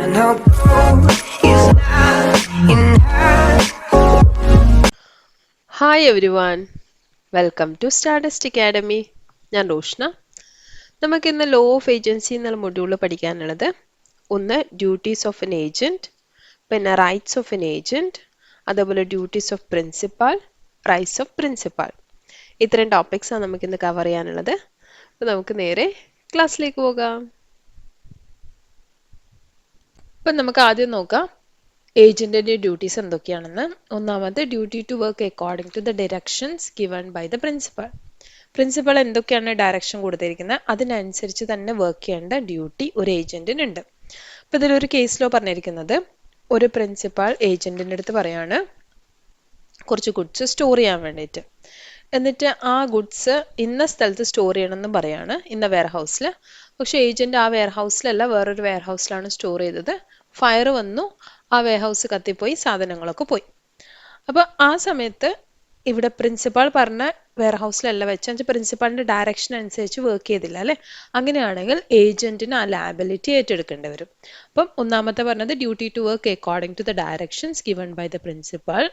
And although he's not in her. Hi everyone, welcome to Stardust academy. ഞാൻ റോഷ്ന. നമുക്കിന്ന് law of agency എന്നുള്ള module പഠിക്കാനുള്ളത്. ഒന്ന് duties of an agent, പിന്നെ rights of an agent, അതേപോലെ duties of principal, rights of principal. ഇത്രയും ടോപ്പിക്സാണ് നമുക്കിന്ന് കവർ ചെയ്യാനുള്ളത്. അപ്പോൾ നമുക്ക് നേരെ ക്ലാസ്സിലേക്ക് പോകാം. അപ്പം നമുക്ക് ആദ്യം നോക്കാം ഏജന്റിന്റെ ഡ്യൂട്ടീസ് എന്തൊക്കെയാണെന്ന്. ഒന്നാമത് duty to work according to the directions given by the principal. Principal എന്തൊക്കെയാണ് ഡയറക്ഷൻ കൊടുത്തിരിക്കുന്നത് അതിനനുസരിച്ച് തന്നെ വർക്ക് ചെയ്യേണ്ട ഡ്യൂട്ടി ഒരു ഏജന്റിനുണ്ട്. അപ്പൊ ഇതിലൊരു കേസിലോ പറഞ്ഞിരിക്കുന്നത്, ഒരു പ്രിൻസിപ്പൾ ഏജന്റിന്റെ അടുത്ത് പറയാണ് കുറച്ച് ഗുഡ്സ് സ്റ്റോർ ചെയ്യാൻ വേണ്ടിയിട്ട്. എന്നിട്ട് ആ ഗുഡ്സ് ഇന്ന സ്ഥലത്ത് സ്റ്റോർ ചെയ്യണമെന്ന് പറയാണ്, ഇന്ന വെയർഹൗസിൽ. പക്ഷെ ഏജന്റ് ആ വെയർഹൗസിലല്ല, വേറൊരു വെയർഹൗസിലാണ് സ്റ്റോർ ചെയ്തത്. ഫയർ വന്നു, ആ വെയർഹൗസ് കത്തിപ്പോയി, സാധനങ്ങളൊക്കെ പോയി. അപ്പൊ ആ സമയത്ത് ഇവിടെ പ്രിൻസിപ്പാൾ പറഞ്ഞ വെയർഹൗസിലല്ല വെച്ചാൽ പ്രിൻസിപ്പാളിന്റെ ഡയറക്ഷൻ അനുസരിച്ച് വർക്ക് ചെയ്തില്ല അല്ലെ, അങ്ങനെയാണെങ്കിൽ ഏജന്റിന് ആ ലാബിലിറ്റി ഏറ്റെടുക്കേണ്ടി വരും. അപ്പം ഒന്നാമത്തെ പറഞ്ഞത് duty to work according to the directions given by the principal.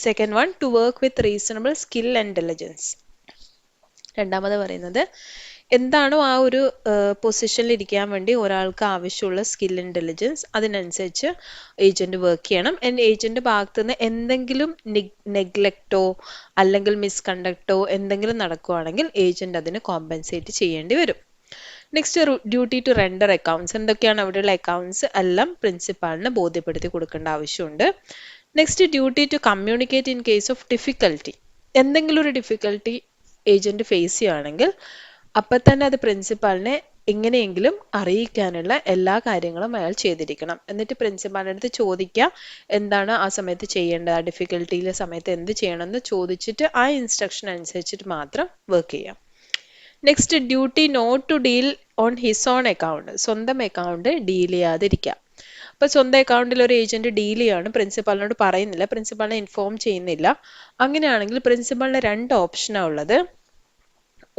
Second one, to work with reasonable skill and intelligence. രണ്ടാമത് പറയുന്നത് എന്താണോ ആ ഒരു പൊസിഷനിൽ ഇരിക്കാൻ വേണ്ടി ഒരാൾക്ക് ആവശ്യമുള്ള സ്കിൽ ഇന്റലിജൻസ്, അതിനനുസരിച്ച് ഏജന്റ് വർക്ക് ചെയ്യണം. ഏജന്റ് ഭാഗത്തു നിന്ന് എന്തെങ്കിലും നെഗ്ലക്റ്റോ അല്ലെങ്കിൽ മിസ്കണ്ടക്റ്റോ എന്തെങ്കിലും നടക്കുകയാണെങ്കിൽ ഏജന്റ് അതിന് കോമ്പൻസേറ്റ് ചെയ്യേണ്ടി വരും. Next duty to render accounts. എന്തൊക്കെയാണ് അവിടെയുള്ള അക്കൗണ്ട്സ് എല്ലാം പ്രിൻസിപ്പാളിന് ബോധ്യപ്പെടുത്തി കൊടുക്കേണ്ട ആവശ്യമുണ്ട്. Next duty to communicate in case of difficulty. എന്തെങ്കിലും ഒരു ഡിഫിക്കൽട്ടി ഏജന്റ് ഫേസ് ചെയ്യുകയാണെങ്കിൽ അപ്പം തന്നെ അത് പ്രിൻസിപ്പാളിനെ എങ്ങനെയെങ്കിലും അറിയിക്കാനുള്ള എല്ലാ കാര്യങ്ങളും അയാൾ ചെയ്തിരിക്കണം. എന്നിട്ട് പ്രിൻസിപ്പാളിൻ്റെ അടുത്ത് ചോദിക്കുക എന്താണ് ആ സമയത്ത് ചെയ്യേണ്ടത്, ആ ഡിഫിക്കൽട്ടിയിലെ സമയത്ത് എന്ത് ചെയ്യണമെന്ന് ചോദിച്ചിട്ട് ആ ഇൻസ്ട്രക്ഷൻ അനുസരിച്ചിട്ട് മാത്രം വർക്ക് ചെയ്യാം. Next duty not to deal on his own account. സ്വന്തം അക്കൗണ്ട് ഡീൽ ചെയ്യാതിരിക്കുക. അപ്പൊ സ്വന്തം അക്കൗണ്ടിൽ ഒരു ഏജന്റ് ഡീൽ ചെയ്യാണ്, പ്രിൻസിപ്പാളിനോട് പറയുന്നില്ല, പ്രിൻസിപ്പാളിനെ ഇൻഫോം ചെയ്യുന്നില്ല. അങ്ങനെയാണെങ്കിൽ പ്രിൻസിപ്പാളിന് രണ്ട് ഓപ്ഷനാണ് ഉള്ളത്.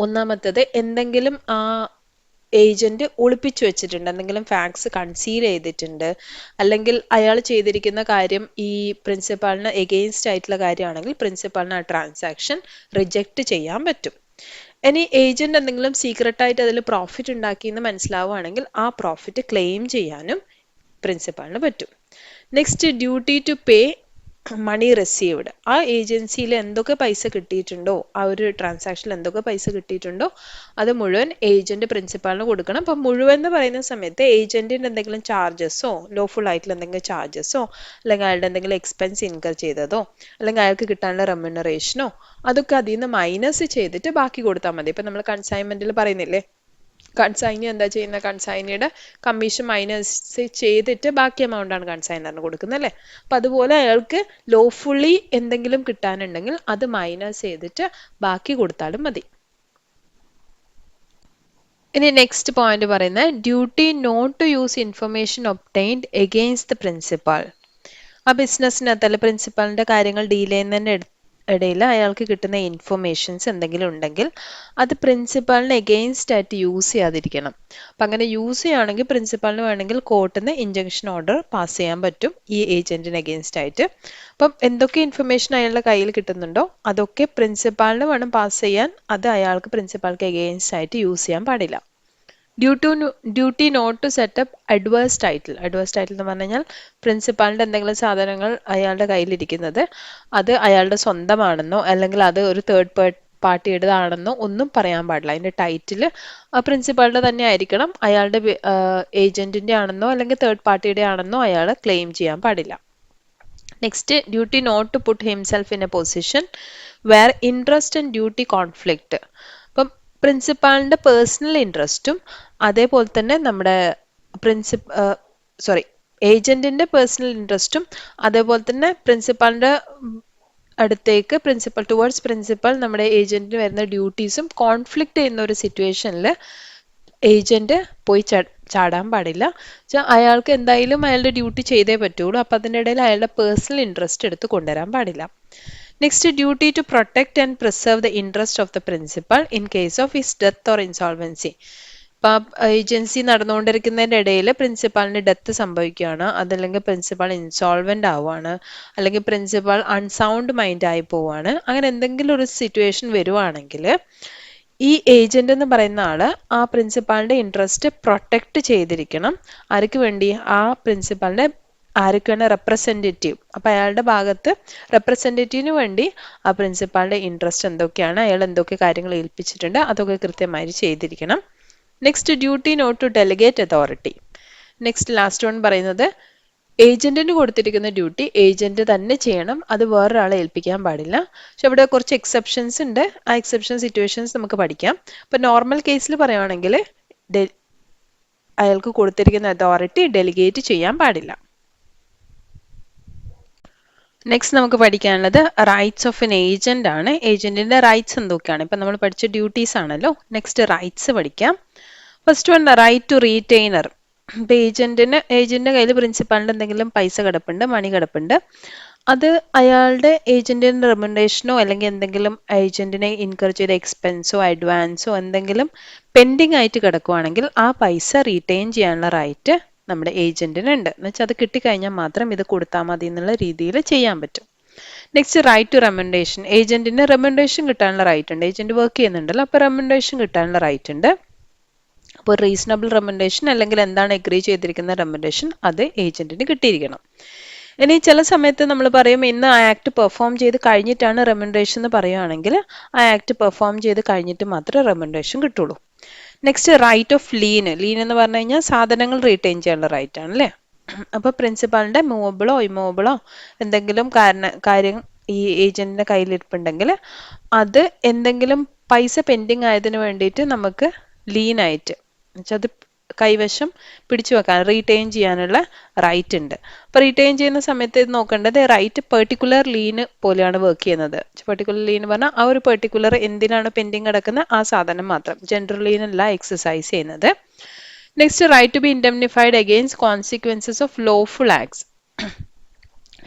ഒന്നാമത്തത്, എന്തെങ്കിലും ആ ഏജന്റ് ഒളിപ്പിച്ചു വെച്ചിട്ടുണ്ട്, എന്തെങ്കിലും ഫാക്ട്സ് കൺസീൽ ചെയ്തിട്ടുണ്ട്, അല്ലെങ്കിൽ അയാൾ ചെയ്തിരിക്കുന്ന കാര്യം ഈ പ്രിൻസിപ്പാളിന് എഗെയിൻസ്റ്റ് ആയിട്ടുള്ള കാര്യമാണെങ്കിൽ പ്രിൻസിപ്പാളിന് ആ ട്രാൻസാക്ഷൻ റിജക്റ്റ് ചെയ്യാൻ പറ്റും. ഇനി ഏജന്റ് എന്തെങ്കിലും സീക്രട്ടായിട്ട് അതിൽ പ്രോഫിറ്റ് ഉണ്ടാക്കിയെന്ന് മനസ്സിലാവുകയാണെങ്കിൽ ആ പ്രോഫിറ്റ് ക്ലെയിം ചെയ്യാനും പ്രിൻസിപ്പാളിന് പറ്റും. Next duty to pay money received. ആ ഏജൻസിയിൽ എന്തൊക്കെ പൈസ കിട്ടിയിട്ടുണ്ടോ, ആ ഒരു ട്രാൻസാക്ഷനിൽ എന്തൊക്കെ പൈസ കിട്ടിയിട്ടുണ്ടോ അത് മുഴുവൻ ഏജന്റ് പ്രിൻസിപ്പാളിന് കൊടുക്കണം. അപ്പം മുഴുവൻ എന്ന് പറയുന്ന സമയത്ത് ഏജന്റിന്റെ എന്തെങ്കിലും ചാർജസോ, ലോഫുൾ ആയിട്ടുള്ള എന്തെങ്കിലും ചാർജസോ, അല്ലെങ്കിൽ അയാളുടെ എന്തെങ്കിലും എക്സ്പെൻസ് ഇൻകർ ചെയ്തതോ, അല്ലെങ്കിൽ അയാൾക്ക് കിട്ടാനുള്ള റെമ്യൂണറേഷനോ, അതൊക്കെ അതിൽ നിന്ന് മൈനസ് ചെയ്തിട്ട് ബാക്കി കൊടുത്താൽ മതി. ഇപ്പം നമ്മൾ കൺസൈൻമെന്റിൽ പറയുന്നില്ലേ, കൺസൈനി എന്താ ചെയ്യുന്ന, കൺസൈനിയുടെ കമ്മീഷൻ മൈനസ് ചെയ്തിട്ട് ബാക്കി എമൗണ്ട് ആണ് കൺസൈനറിന് കൊടുക്കുന്നത് അല്ലേ. അപ്പൊ അതുപോലെ അയാൾക്ക് ലോഫുള്ളി എന്തെങ്കിലും കിട്ടാനുണ്ടെങ്കിൽ അത് മൈനസ് ചെയ്തിട്ട് ബാക്കി കൊടുത്താലും മതി. ഇനി നെക്സ്റ്റ് പോയിന്റ് പറയുന്നത് duty not to use information obtained against the principal. ആ ബിസിനസ്സിനകത്ത് അല്ല പ്രിൻസിപ്പാളിന്റെ കാര്യങ്ങൾ ഡീൽ ചെയ്യുന്നതിന്റെ ഇടയിൽ അയാൾക്ക് കിട്ടുന്ന ഇൻഫർമേഷൻസ് എന്തെങ്കിലും ഉണ്ടെങ്കിൽ അത് പ്രിൻസിപ്പാളിന് എഗെയിൻസ്റ്റ് ആയിട്ട് യൂസ് ചെയ്യാതിരിക്കണം. അപ്പം അങ്ങനെ യൂസ് ചെയ്യുകയാണെങ്കിൽ പ്രിൻസിപ്പാളിന് വേണമെങ്കിൽ കോർട്ടിൽ നിന്ന് ഇൻജങ്ഷൻ ഓർഡർ പാസ് ചെയ്യാൻ പറ്റും ഈ ഏജന്റിന് എഗെയിൻസ്റ്റ് ആയിട്ട്. അപ്പം എന്തൊക്കെ ഇൻഫർമേഷൻ അയാളുടെ കയ്യിൽ കിട്ടുന്നുണ്ടോ അതൊക്കെ പ്രിൻസിപ്പാളിന് വേണം പാസ് ചെയ്യാൻ, അത് അയാൾക്ക് പ്രിൻസിപ്പാൾക്ക് എഗെയിൻസ്റ്റ് ആയിട്ട് യൂസ് ചെയ്യാൻ പാടില്ല. Duty not to set up adverse title. Adverse title എന്ന് പറഞ്ഞു കഴിഞ്ഞാൽ പ്രിൻസിപ്പാളിന്റെ എന്തെങ്കിലും സാധനങ്ങൾ അയാളുടെ കയ്യിലിരിക്കുന്നത് അത് അയാളുടെ സ്വന്തമാണെന്നോ അല്ലെങ്കിൽ അത് ഒരു തേർഡ് പാർട്ടിയുടേതാണെന്നോ ഒന്നും പറയാൻ പാടില്ല. അതിന്റെ ടൈറ്റിൽ പ്രിൻസിപ്പാളിന്റെ തന്നെ ആയിരിക്കണം. അയാളുടെ ഏജന്റിന്റെ ആണെന്നോ അല്ലെങ്കിൽ തേർഡ് പാർട്ടിയുടെ ആണെന്നോ അയാൾ ക്ലെയിം ചെയ്യാൻ പാടില്ല. Next duty not to put himself in a position where interest and duty conflict. അപ്പം പ്രിൻസിപ്പാളിന്റെ പേഴ്സണൽ ഇൻട്രസ്റ്റും അതേപോലെ തന്നെ നമ്മുടെ ഏജന്റിന്റെ പേഴ്സണൽ ഇൻട്രസ്റ്റും അതേപോലെ തന്നെ പ്രിൻസിപ്പാളിന്റെ അടുത്തേക്ക് ടുവേർഡ്സ് പ്രിൻസിപ്പൽ നമ്മുടെ ഏജന്റിന് വരുന്ന ഡ്യൂട്ടീസും കോൺഫ്ലിക്റ്റ് ചെയ്യുന്ന ഒരു സിറ്റുവേഷനിൽ ഏജന്റ് പോയി ചാടാൻ പാടില്ല. അയാൾക്ക് എന്തായാലും അയാളുടെ ഡ്യൂട്ടി ചെയ്തേ പറ്റുള്ളൂ. അപ്പം അതിൻ്റെ ഇടയിൽ അയാളുടെ പേഴ്സണൽ ഇൻട്രസ്റ്റ് എടുത്ത് കൊണ്ടുവരാൻ പാടില്ല. Next duty to protect and preserve the interest of the principal in case of his death or insolvency. ഇപ്പം ഏജൻസി നടന്നുകൊണ്ടിരിക്കുന്നതിൻ്റെ ഇടയിൽ പ്രിൻസിപ്പാളിന് ഡെത്ത് സംഭവിക്കുകയാണ്, അതല്ലെങ്കിൽ പ്രിൻസിപ്പാൾ ഇൻസോൾവെന്റ് ആവുകയാണ്, അല്ലെങ്കിൽ പ്രിൻസിപ്പാൾ അൺസൗണ്ട് മൈൻഡ് ആയി പോവുകയാണ്, അങ്ങനെ എന്തെങ്കിലും ഒരു സിറ്റുവേഷൻ വരുവാണെങ്കിൽ ഈ ഏജന്റ് എന്ന് പറയുന്ന ആള് ആ പ്രിൻസിപ്പാളിന്റെ ഇൻട്രസ്റ്റ് പ്രൊട്ടക്ട് ചെയ്തിരിക്കണം. ആർക്ക് വേണ്ടി? ആ പ്രിൻസിപ്പാളിന്റെ ആരൊക്കെയാണ് റെപ്രസെൻറ്റേറ്റീവ്. അപ്പം അയാളുടെ ഭാഗത്ത് റെപ്രസെൻറ്റേറ്റീവിന് വേണ്ടി ആ പ്രിൻസിപ്പാളിന്റെ ഇൻട്രസ്റ്റ് എന്തൊക്കെയാണ്, അയാൾ എന്തൊക്കെ കാര്യങ്ങൾ ഏൽപ്പിച്ചിട്ടുണ്ട്, അതൊക്കെ കൃത്യമായി ചെയ്തിരിക്കണം. Next, duty not to delegate authority. Next last one പറയുന്നത് ഏജന്റിന് കൊടുത്തിരിക്കുന്ന ഡ്യൂട്ടി ഏജന്റ് തന്നെ ചെയ്യണം, അത് വേറൊരാളെ ഏൽപ്പിക്കാൻ പാടില്ല. പക്ഷെ ഇവിടെ കുറച്ച് എക്സെപ്ഷൻസ് ഉണ്ട്, ആ എക്സെപ്ഷൻ സിറ്റുവേഷൻസ് നമുക്ക് പഠിക്കാം. ഇപ്പൊ നോർമൽ കേസിൽ പറയുവാണെങ്കിൽ അയാൾക്ക് കൊടുത്തിരിക്കുന്ന അതോറിറ്റി ഡെലിഗേറ്റ് ചെയ്യാൻ പാടില്ല. നെക്സ്റ്റ് നമുക്ക് പഠിക്കാനുള്ളത് റൈറ്റ്സ് ഓഫ് എൻ ഏജന്റ് ആണ്. ഏജന്റിന്റെ റൈറ്റ്സ് എന്തൊക്കെയാണ്? ഇപ്പൊ നമ്മൾ പഠിച്ച ഡ്യൂട്ടീസ് ആണല്ലോ. നെക്സ്റ്റ് റൈറ്റ്സ് പഠിക്കാം. First one, right to retainer. ഇപ്പൊ ഏജന്റിന്റെ കയ്യിൽ പ്രിൻസിപ്പാളിന്റെ എന്തെങ്കിലും പൈസ കിടപ്പുണ്ട്, മണി കിടപ്പുണ്ട്, അത് അയാളുടെ ഏജന്റിന്റെ റെമ്യൂണറേഷനോ അല്ലെങ്കിൽ എന്തെങ്കിലും ഏജന്റിനെ ഇൻകർ ചെയ്ത എക്സ്പെൻസോ അഡ്വാൻസോ എന്തെങ്കിലും പെൻഡിങ് ആയിട്ട് കിടക്കുവാണെങ്കിൽ ആ പൈസ റീറ്റെയിൻ ചെയ്യാനുള്ള റൈറ്റ് നമ്മുടെ ഏജന്റിന് ഉണ്ട്. എന്ന് വെച്ചാൽ അത് കിട്ടിക്കഴിഞ്ഞാൽ മാത്രം ഇത് കൊടുത്താൽ മതി എന്നുള്ള രീതിയിൽ ചെയ്യാൻ പറ്റും. Next, right to remuneration. ഏജന്റിന് റെമ്യൂണറേഷൻ കിട്ടാനുള്ള റൈറ്റ് ഉണ്ട്. ഏജന്റ് വർക്ക് ചെയ്യുന്നുണ്ടല്ലോ, അപ്പോൾ റെമ്യൂണറേഷൻ കിട്ടാനുള്ള റൈറ്റ് ഉണ്ട്. അപ്പോൾ റീസണബിൾ റെമ്യൂണറേഷൻ അല്ലെങ്കിൽ എന്താണ് എഗ്രി ചെയ്തിരിക്കുന്ന റെമ്യൂണറേഷൻ അത് ഏജന്റിന് കിട്ടിയിരിക്കണം. ഇനി ചില സമയത്ത് നമ്മൾ പറയും ഇന്ന് ആ ആക്ട് പെർഫോം ചെയ്ത് കഴിഞ്ഞിട്ടാണ് റെമ്യൂണറേഷൻ എന്ന് പറയുകയാണെങ്കിൽ ആ ആക്ട് പെർഫോം ചെയ്ത് കഴിഞ്ഞിട്ട് മാത്രമേ റെമ്യൂണറേഷൻ കിട്ടുള്ളൂ. Next, right of lien. Lien എന്ന് പറഞ്ഞു കഴിഞ്ഞാൽ സാധനങ്ങൾ റീറ്റെയിൻ ചെയ്യാനുള്ള റൈറ്റ് ആണ് അല്ലേ. അപ്പോൾ പ്രിൻസിപ്പാളിന്റെ മൂവബിളോ ഇമൂവബിളോ എന്തെങ്കിലും കാര്യം ഈ ഏജന്റിന്റെ കയ്യിലിരിപ്പുണ്ടെങ്കിൽ അത് എന്തെങ്കിലും പൈസ പെൻഡിങ് ആയതിനു വേണ്ടിയിട്ട് നമുക്ക് ലീൻ ആയിട്ട് എന്നുവെച്ചാൽ അത് കൈവശം പിടിച്ചു വെക്കാൻ റീറ്റെയിൻ ചെയ്യാനുള്ള റൈറ്റ് ഉണ്ട്. അപ്പൊ റീറ്റെയിൻ ചെയ്യുന്ന സമയത്ത് ഇത് നോക്കേണ്ടത് റൈറ്റ് പെർട്ടിക്കുലർ ലീന് പോലെയാണ് വർക്ക് ചെയ്യുന്നത്. പെർട്ടിക്കുലർ ലീൻ പറഞ്ഞാൽ ആ ഒരു പെർട്ടിക്കുലർ എന്തിനാണ് പെൻഡിങ് കിടക്കുന്നത് ആ സാധനം മാത്രം, ജനറൽ ലീനല്ല എക്സസൈസ് ചെയ്യുന്നത്. Next, right to be indemnified against consequences of lawful acts.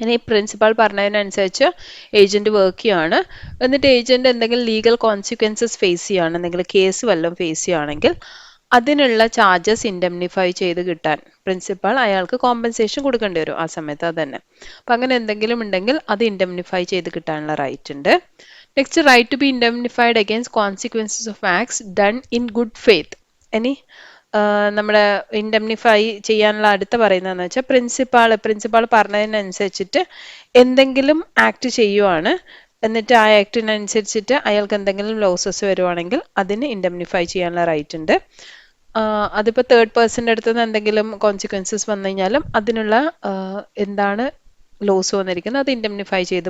ഇനി പ്രിൻസിപ്പാൾ പറഞ്ഞതിനനുസരിച്ച് ഏജന്റ് വർക്ക് ചെയ്യാണ്, എന്നിട്ട് ഏജന്റ് എന്തെങ്കിലും ലീഗൽ കോൺസിക്വൻസസ് ഫേസ് ചെയ്യുകയാണ്, എന്തെങ്കിലും കേസ് വല്ലതും ഫേസ് ചെയ്യുകയാണെങ്കിൽ അതിനുള്ള ചാർജസ് ഇൻഡെംനിഫൈ ചെയ്ത് കിട്ടാൻ പ്രിൻസിപ്പാൾ അയാൾക്ക് കോമ്പൻസേഷൻ കൊടുക്കേണ്ടി വരും ആ സമയത്ത് അത് തന്നെ. അപ്പം അങ്ങനെ എന്തെങ്കിലും ഉണ്ടെങ്കിൽ അത് ഇൻഡെംനിഫൈ ചെയ്ത് കിട്ടാനുള്ള റൈറ്റ് ഉണ്ട്. Next, right to be indemnified against consequences of acts done in good faith. ഇനി നമ്മുടെ ഇൻഡെംനിഫൈ ചെയ്യാനുള്ള അടുത്ത പറയുന്നതെന്ന് വെച്ചാൽ പ്രിൻസിപ്പാൾ പറഞ്ഞതിനനുസരിച്ചിട്ട് എന്തെങ്കിലും ആക്ട് ചെയ്യുവാണ്, എന്നിട്ട് ആ ആക്ടിനനുസരിച്ചിട്ട് അയാൾക്ക് എന്തെങ്കിലും ലോസസ് വരുവാണെങ്കിൽ അതിന് ഇൻഡെംനിഫൈ ചെയ്യാനുള്ള റൈറ്റ് ഉണ്ട്. അതിപ്പോൾ തേർഡ് പേഴ്സൻ്റെ അടുത്ത് നിന്ന് എന്തെങ്കിലും കോൺസിക്വൻസസ് വന്നു കഴിഞ്ഞാലും അതിനുള്ള എന്താണ് ലോസ് വന്നിരിക്കുന്നത് അത് ഇൻഡെംനിഫൈ ചെയ്ത്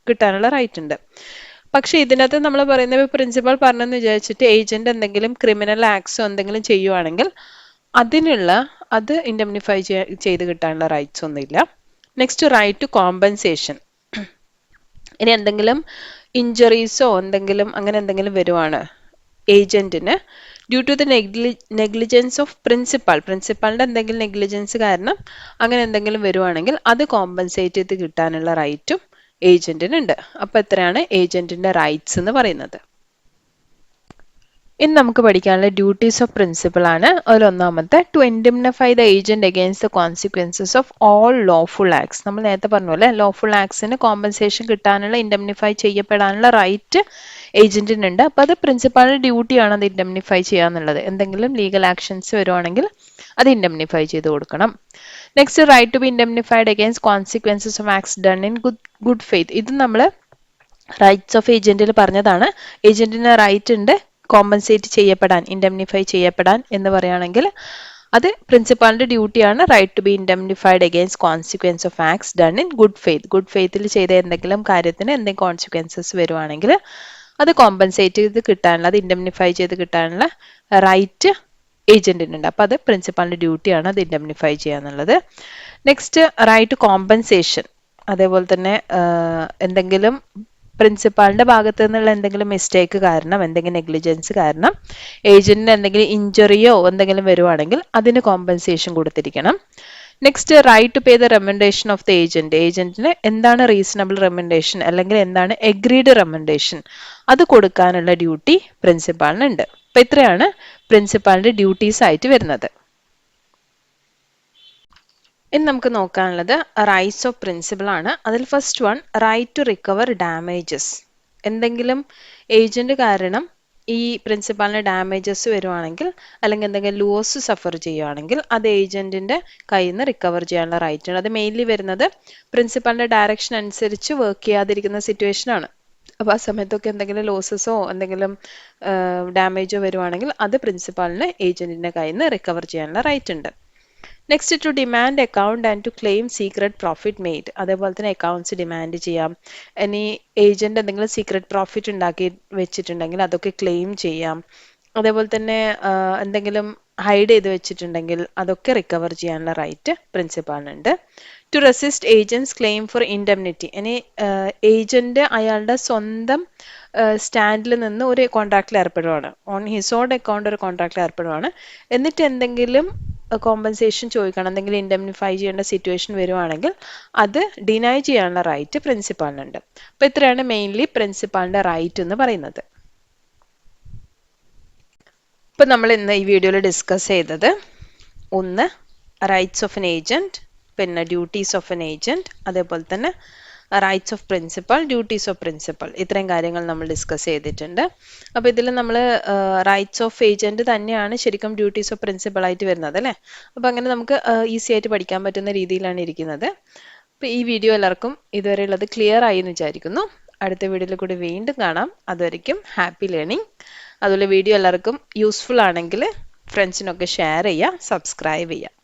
കിട്ടാനുള്ള റൈറ്റ് ഉണ്ട്. പക്ഷെ ഇതിനകത്ത് നമ്മൾ പറയുന്നത് പ്രിൻസിപ്പൽ പറഞ്ഞെന്ന് വിചാരിച്ചിട്ട് ഏജന്റ് എന്തെങ്കിലും ക്രിമിനൽ ആക്ട്സോ എന്തെങ്കിലും ചെയ്യുവാണെങ്കിൽ അത് ഇൻഡെംനിഫൈ ചെയ്ത് കിട്ടാനുള്ള റൈറ്റ്സ് ഒന്നുമില്ല. Next, right to compensation. ഇനി എന്തെങ്കിലും ഇഞ്ചറീസോ അങ്ങനെ എന്തെങ്കിലും വരുവാണ് ഏജന്റിന് due to the negligence of പ്രിൻസിപ്പാളിന്റെ എന്തെങ്കിലും നെഗ്ലിജൻസ് കാരണം അങ്ങനെ എന്തെങ്കിലും വരുവാണെങ്കിൽ അത് കോമ്പൻസേറ്റ് ചെയ്ത് കിട്ടാനുള്ള റൈറ്റും ഏജന്റിനുണ്ട്. അപ്പൊ എത്രയാണ് ഏജന്റിന്റെ റൈറ്റ്സ് എന്ന് പറയുന്നത്. ഇനി നമുക്ക് പഠിക്കാനുള്ള ഡ്യൂട്ടീസ് ഓഫ് പ്രിൻസിപ്പൽ ആണ്. അതിലൊന്നാമത്തെ, to indemnify the agent against the consequences of all lawful acts. നമ്മൾ നേരത്തെ പറഞ്ഞു അല്ലേ, ലോഫുൾ ആക്ട്സിന് കോമ്പൻസേഷൻ കിട്ടാനുള്ള ഇൻഡെംനിഫൈ ചെയ്യപ്പെടാനുള്ള റൈറ്റ് ഏജന്റിനുണ്ട്. അപ്പൊ അത് പ്രിൻസിപ്പാളിന്റെ ഡ്യൂട്ടിയാണ് അത് ഇൻഡെംനിഫൈ ചെയ്യാന്നുള്ളത്. എന്തെങ്കിലും ലീഗൽ ആക്ഷൻസ് വരുവാണെങ്കിൽ അത് ഇൻഡെംനിഫൈ ചെയ്ത് കൊടുക്കണം. Next, right to be indemnified against consequences of acts done in good faith. ഇത് നമ്മൾ റൈറ്റ്സ് ഓഫ് ഏജന്റിൽ പറഞ്ഞതാണ്. ഏജന്റിന് റൈറ്റ് ഉണ്ട് കോമ്പൻസേറ്റ് ചെയ്യപ്പെടാൻ, ഇൻഡെംനിഫൈ ചെയ്യപ്പെടാൻ എന്ന് പറയുകയാണെങ്കിൽ അത് പ്രിൻസിപ്പാളിന്റെ ഡ്യൂട്ടിയാണ്. Right to be indemnified against consequence of acts done in good faith. Good ഫെയ്ത്തിൽ ചെയ്ത എന്തെങ്കിലും കാര്യത്തിന് എന്തെങ്കിലും കോൺസിക്വൻസസ് വരുവാണെങ്കിൽ അത് കോമ്പൻസേറ്റ് ചെയ്ത് കിട്ടാനുള്ള, അത് ഇൻഡെംനിഫൈ ചെയ്ത് കിട്ടാനുള്ള റൈറ്റ് ഏജന്റിനുണ്ട്. അപ്പൊ അത് പ്രിൻസിപ്പാളിന്റെ ഡ്യൂട്ടിയാണ് അത് ഇൻഡെംനിഫൈ ചെയ്യാന്നുള്ളത്. Next, right compensation. അതേപോലെ തന്നെ എന്തെങ്കിലും പ്രിൻസിപ്പാളിന്റെ ഭാഗത്തു നിന്നുള്ള എന്തെങ്കിലും മിസ്റ്റേക്ക് കാരണം, എന്തെങ്കിലും നെഗ്ലിജൻസ് കാരണം ഏജന്റിന് എന്തെങ്കിലും ഇഞ്ചറിയോ എന്തെങ്കിലും വരുവാണെങ്കിൽ അതിന് കോമ്പൻസേഷൻ കൊടുത്തിരിക്കണം. Next, right to pay the remuneration of the agent. ഏജന്റിന് എന്താണ് റീസണബിൾ റെമ്യൂണറേഷൻ അല്ലെങ്കിൽ എന്താണ് എഗ്രീഡ് റെമ്യൂണറേഷൻ അത് കൊടുക്കാനുള്ള ഡ്യൂട്ടി പ്രിൻസിപ്പാളിനുണ്ട്. അപ്പൊ ഇത്രയാണ് പ്രിൻസിപ്പാളിന്റെ ഡ്യൂട്ടീസ് ആയിട്ട് വരുന്നത്. ഇനി നമുക്ക് നോക്കാനുള്ളത് റൈറ്റ്സ് ഓഫ് പ്രിൻസിപ്പൽ ആണ്. അതിൽ first one, right to recover damages. എന്തെങ്കിലും ഏജന്റ് കാരണം ഈ പ്രിൻസിപ്പാളിന് ഡാമേജസ് വരുവാണെങ്കിൽ അല്ലെങ്കിൽ എന്തെങ്കിലും ലോസ് സഫർ ചെയ്യുവാണെങ്കിൽ അത് ഏജന്റിന്റെ കയ്യിൽ നിന്ന് റിക്കവർ ചെയ്യാനുള്ള റൈറ്റ് ആണ്. അത് മെയിൻലി വരുന്നത് പ്രിൻസിപ്പാളിന്റെ ഡയറക്ഷൻ അനുസരിച്ച് വർക്ക് ചെയ്യാതിരിക്കുന്ന സിറ്റുവേഷൻ ആണ്. അപ്പോൾ ആ സമയത്തൊക്കെ എന്തെങ്കിലും ലോസസോ എന്തെങ്കിലും ഡാമേജോ വരുവാണെങ്കിൽ അത് പ്രിൻസിപ്പാളിന് ഏജന്റിന്റെ കയ്യിൽ നിന്ന് റിക്കവർ ചെയ്യാനുള്ള റൈറ്റ് ഉണ്ട്. Next, to demand account and to claim secret profit made. അതേപോലെ തന്നെ അക്കൗണ്ട്സ് ഡിമാൻഡ് ചെയ്യാം. ഇനി ഏജന്റ് എന്തെങ്കിലും സീക്രട്ട് പ്രോഫിറ്റ് ഉണ്ടാക്കി വെച്ചിട്ടുണ്ടെങ്കിൽ അതൊക്കെ ക്ലെയിം ചെയ്യാം. അതേപോലെ തന്നെ എന്തെങ്കിലും ഹൈഡ് ചെയ്ത് വെച്ചിട്ടുണ്ടെങ്കിൽ അതൊക്കെ റിക്കവർ ചെയ്യാനുള്ള റൈറ്റ് പ്രിൻസിപ്പാളിനുണ്ട്. To resist agent's claim for indemnity. ഇനി ഏജന്റ് അയാളുടെ സ്വന്തം സ്റ്റാൻഡിൽ നിന്ന് ഒരു കോൺട്രാക്റ്റിൽ ഏർപ്പെടുവാണ്, ഓൺ ഹിസ് ഓൺ അക്കൗണ്ട് ഒരു കോൺട്രാക്റ്റിൽ ഏർപ്പെടുവാണ്, എന്നിട്ട് എന്തെങ്കിലും കോമ്പൻസേഷൻ ചോദിക്കണം, എന്തെങ്കിലും ഇൻഡെംനിഫൈ ചെയ്യേണ്ട സിറ്റുവേഷൻ വരുവാണെങ്കിൽ അത് ഡിനൈ ചെയ്യാനുള്ള റൈറ്റ് പ്രിൻസിപ്പാളിനുണ്ട്. അപ്പൊ ഇത്രയാണ് മെയിൻലി പ്രിൻസിപ്പാളിന്റെ റൈറ്റ് എന്ന് പറയുന്നത്. ഇപ്പൊ നമ്മൾ ഇന്ന് ഈ വീഡിയോയിൽ ഡിസ്കസ് ചെയ്തത് ഒന്ന് റൈറ്റ്സ് ഓഫ് എൻ ഏജന്റ്, പിന്നെ ഡ്യൂട്ടീസ് ഓഫ് എൻ ഏജന്റ്, അതേപോലെ തന്നെ rights of principal, duties of principal, ഇത്രയും കാര്യങ്ങൾ നമ്മൾ ഡിസ്കസ് ചെയ്തിട്ടുണ്ട്. അപ്പോൾ ഇതിൽ നമ്മൾ റൈറ്റ്സ് ഓഫ് ഏജന്റ് തന്നെയാണ് ശരിക്കും ഡ്യൂട്ടീസ് ഓഫ് പ്രിൻസിപ്പൽ ആയിട്ട് വരുന്നത് അല്ലേ. അപ്പോൾ അങ്ങനെ നമുക്ക് ഈസി ആയിട്ട് പഠിക്കാൻ പറ്റുന്ന രീതിയിലാണ് ഇരിക്കുന്നത്. അപ്പോൾ ഈ വീഡിയോ എല്ലാവർക്കും ഇതുവരെയുള്ളത് ക്ലിയർ ആയി എന്ന് വിചാരിക്കുന്നു. അടുത്ത വീഡിയോയിൽ കൂടി വീണ്ടും കാണാം. അതുവരെയ്ക്കും ഹാപ്പി ലേണിംഗ്. അതുപോലെ വീഡിയോ എല്ലാവർക്കും യൂസ്ഫുൾ ആണെങ്കിൽ ഫ്രണ്ട്സിനൊക്കെ ഷെയർ ചെയ്യുക, സബ്സ്ക്രൈബ് ചെയ്യുക.